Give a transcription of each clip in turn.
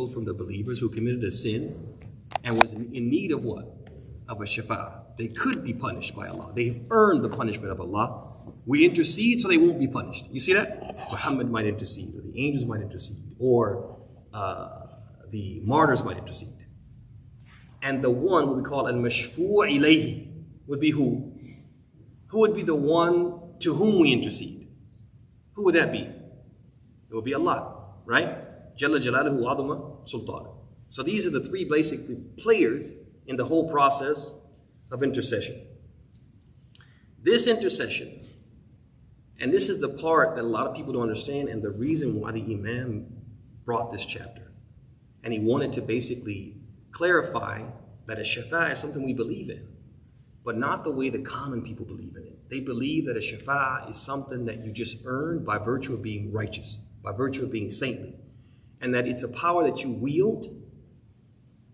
from the believers who committed a sin and was in need of what? Of a shafa. They could be punished by Allah. They have earned the punishment of Allah. We intercede so they won't be punished. You see that? Muhammad might intercede, or the angels might intercede, or the martyrs might intercede. And the one, what we call al-mashfu' ilayhi, would be who? Who would be the one to whom we intercede? Who would that be? It would be Allah, right? Jalla Jalaluhu Adama Sultan. So these are the three basically players in the whole process of intercession. This intercession, and this is the part that a lot of people don't understand, and the reason why the Imam brought this chapter. And he wanted to basically clarify that a shafa is something we believe in, but not the way the common people believe in it. They believe that a shafa is something that you just earn by virtue of being righteous, by virtue of being saintly, and that it's a power that you wield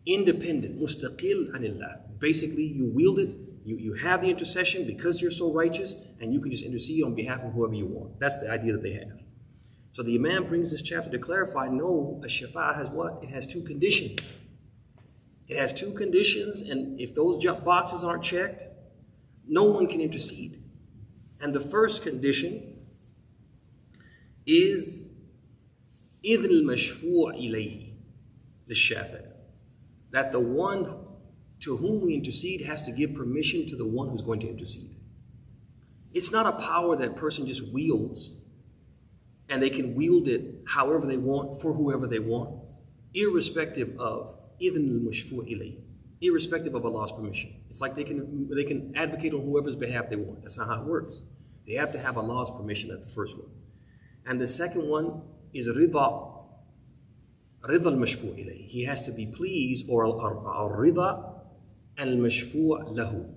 independent, mustaqil anillah. Basically, you wield it, you have the intercession because you're so righteous, and you can just intercede on behalf of whoever you want. That's the idea that they have. So the Imam brings this chapter to clarify, no, a shafa has what? It has two conditions. It has two conditions, and if those boxes aren't checked, no one can intercede. And the first condition is إِذْنِ الْمَشْفُوعِ إِلَيْهِ لِلشَّافِعِ, that the one to whom we intercede has to give permission to the one who's going to intercede. It's not a power that a person just wields, and they can wield it however they want, for whoever they want, irrespective of إِذْنِ الْمَشْفُوعِ إِلَيْهِ, irrespective of Allah's permission. It's like they can advocate on whoever's behalf they want. That's not how it works. They have to have Allah's permission. That's the first one. And the second one is rida al-mashfu' ilayh. He has to be pleased, or al-rida al-mashfu' lahu,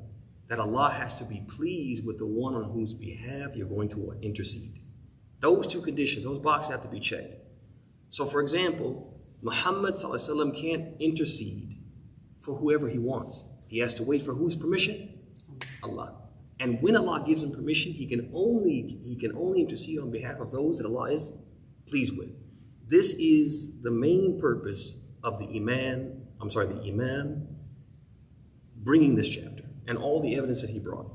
that Allah has to be pleased with the one on whose behalf you're going to intercede. Those two conditions, those boxes have to be checked. So for example, Muhammad sallallahu alaihi wasallam can't intercede for whoever he wants. He has to wait for whose permission? Allah. And when Allah gives him permission, he can only intercede on behalf of those that Allah is pleased with. This is the main purpose of the Imam bringing this chapter and all the evidence that he brought.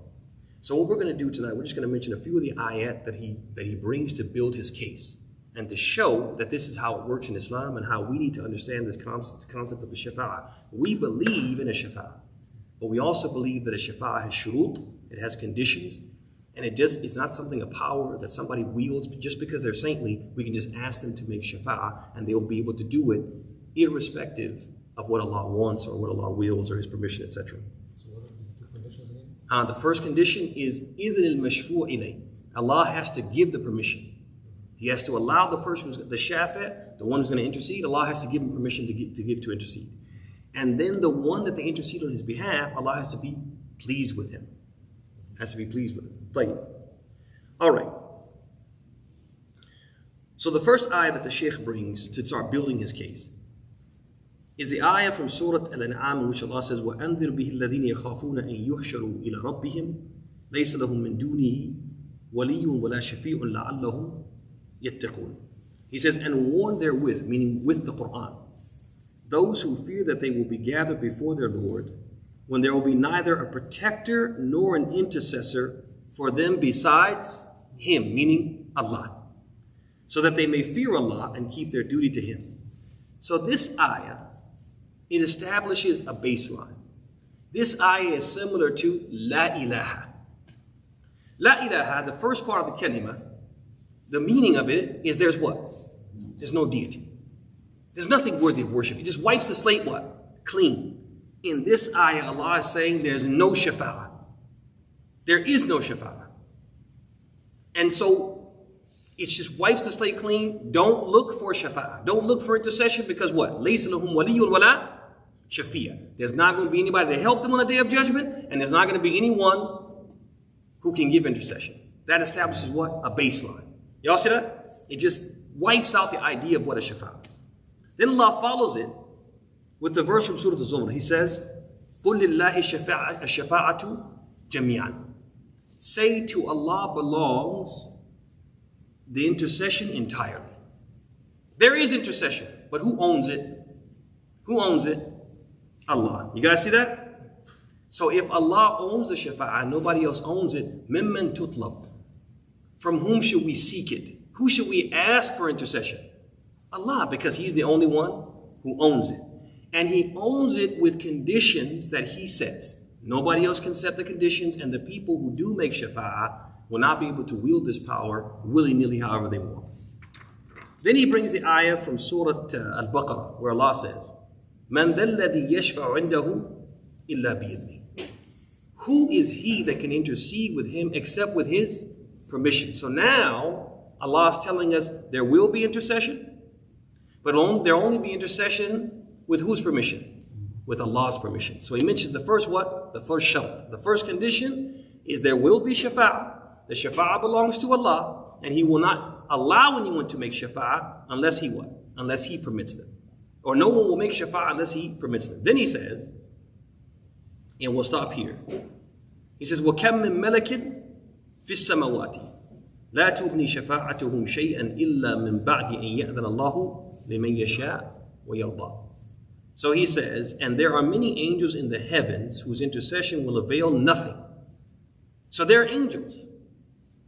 So what we're going to do tonight, we're just going to mention a few of the ayat that he brings to build his case and to show that this is how it works in Islam and how we need to understand this concept of a shafa'a. We believe in a shafa'a, but we also believe that a shafa'a has shurut, it has conditions, and it's not something, a power that somebody wields just because they're saintly. We can just ask them to make shafa'a and they'll be able to do it irrespective of what Allah wants or what Allah wills or His permission, etc. So what are the conditions again? The first condition is إِذْنِ الْمَشْفُوعِ إِلَيْهِ. Allah has to give the permission. He has to allow the person, the shafi', the one who's going to intercede, Allah has to give him permission to intercede. And then the one that they intercede on his behalf, Allah has to be pleased with him. Has to be pleased with him. Right. All right. So the first ayah that the Shaykh brings to start building his case is the ayah from Surah Al-An'am, in which Allah says, وَأَنذِرْ بِهِ الَّذِينَ يَخَافُونَ أَن يُحْشَرُوا إِلَى رَبِّهِمْ لَيْسَ لَهُم مِّن دُونِهِ وَلِيٌّ وَلَا شَفِيعٌ لَعَلَّهُمْ يَتَّقُونَ. He says, and warn therewith, meaning with the Quran, those who fear that they will be gathered before their Lord, when there will be neither a protector nor an intercessor for them besides Him, meaning Allah, so that they may fear Allah and keep their duty to Him. So this ayah, it establishes a baseline. This ayah is similar to La ilaha. La ilaha, the first part of the kalima, the meaning of it is there's what? There's no deity. There's nothing worthy of worship. It just wipes the slate what? Clean. In this ayah, Allah is saying there's no shafa'ah. There is no shafa'ah. And so it just wipes the slate clean. Don't look for shafa'ah. Don't look for intercession, because what? لَيْسَ لَهُمْ وَلِيٌّ وَلَا شَفِيعٌ. There's not going to be anybody to help them on the day of judgment, and there's not going to be anyone who can give intercession. That establishes what? A baseline. Y'all see that? It just wipes out the idea of what a shafa'ah. Then Allah follows it with the verse from Surah Al-Zumar. He says, قُلْ لِلَّهِ الشَّفَاعَةُ جَمِيعًا. Say to Allah belongs the intercession entirely. There is intercession, but who owns it? Who owns it? Allah. You guys see that? So if Allah owns the shafa'ah, nobody else owns it, mimman tutlab. From whom should we seek it? Who should we ask for intercession? Allah, because He's the only one who owns it. And He owns it with conditions that He sets. Nobody else can set the conditions, and the people who do make shafa'ah will not be able to wield this power willy-nilly however they want. Then He brings the ayah from Surah Al-Baqarah, where Allah says, مَنْ ذَا الَّذِي يَشْفَعُ عِنْدَهُ إِلَّا بِإِذْنِهِ. Who is He that can intercede with Him except with His permission? So now Allah is telling us there will be intercession, but there will only be intercession with whose permission? With Allah's permission. So He mentions the first what? The first shart. The first condition is there will be shafa'ah. The shafa'ah belongs to Allah, and He will not allow anyone to make shafa'ah unless He what? Unless He permits them. Or no one will make shafa'ah unless He permits them. Then He says, and we'll stop here. He says, وَكَمْ مِن مَلَكٍ فِي السَّمَوَاتِ لَا تُغْنِي شَفَاعَتُهُمْ شَيْئًا إِلَّا مِن بَعْدِ أَن يَأْذَنَ اللَّهُ لِمَن يَشَاءُ وَيَرْضَى. So he says, and there are many angels in the heavens whose intercession will avail nothing. So they're angels,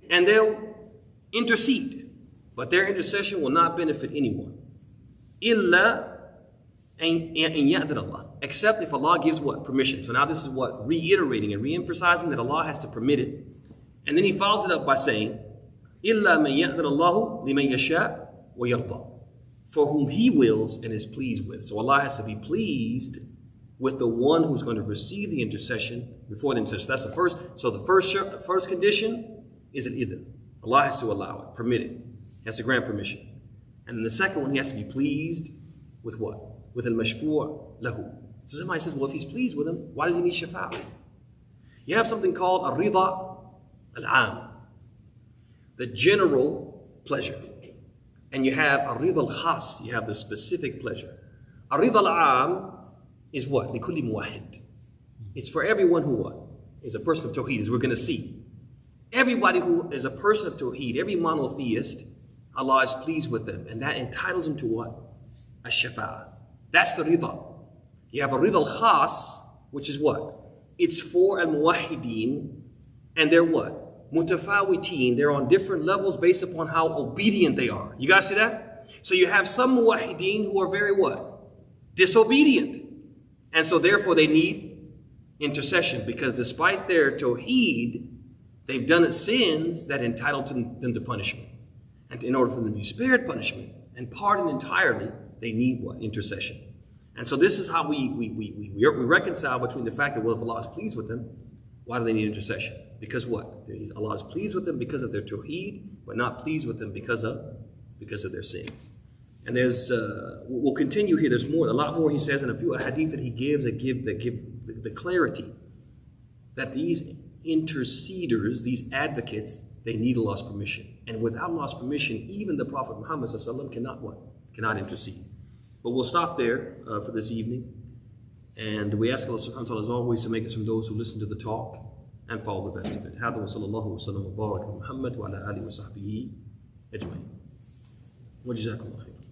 and they'll intercede, but their intercession will not benefit anyone. إِلَّا أَن يَأْذَنَ اللَّهُ. Except if Allah gives what? Permission. So now this is what? Reiterating and re-emphasizing that Allah has to permit it. And then He follows it up by saying, إِلَّا مَن يَأْذَنَ اللَّهُ لِمَن يَشَاءُ وَيَرْضَى. For whom He wills and is pleased with. So Allah has to be pleased with the one who's going to receive the intercession before the intercession. That's the first. So the first condition is an idhn. Allah has to allow it, permit it. He has to grant permission. And then the second one, He has to be pleased with what? With al-mashfu' lahu. So somebody says, well, if He's pleased with him, why does He need shafa'ah? You have something called al-rida al-am, the general pleasure. And you have al-rida al-khas, you have the specific pleasure. Al-rida al-am is what? لِكُلِّ مُوَحِد. It's for everyone who what? Is a person of Tawheed, as we're going to see. Everybody who is a person of Tawheed, every monotheist, Allah is pleased with them. And that entitles him to what? Ash-shafa'ah. That's the rida. You have a rida al-khas, which is what? It's for al-muwahideen, and they're what? Mutafawiteen. They're on different levels based upon how obedient they are. You guys see that? So you have some muwahideen who are very what? Disobedient. And so therefore they need intercession, because despite their tawheed, they've done sins that entitle them to punishment. And in order for them to be spared punishment and pardoned entirely, they need what? Intercession. And so this is how we reconcile between the fact that, well, if Allah is pleased with them, why do they need intercession? Because what? Allah is pleased with them because of their tawheed, but not pleased with them because of their sins. And there's, we'll continue here. There's more, a lot more He says in a few hadith that He gives that give the clarity that these interceders, these advocates, they need Allah's permission. And without Allah's permission, even the Prophet Muhammad cannot what? Cannot intercede. But we'll stop there for this evening. And we ask Allah subhanahu wa ta'ala as always to make us from those who listen to the talk and follow the best of it. هذا وصلى الله وسلم وبارك على محمد وعلى آله وصحبه أجمعين. وجزاكم الله خيرا.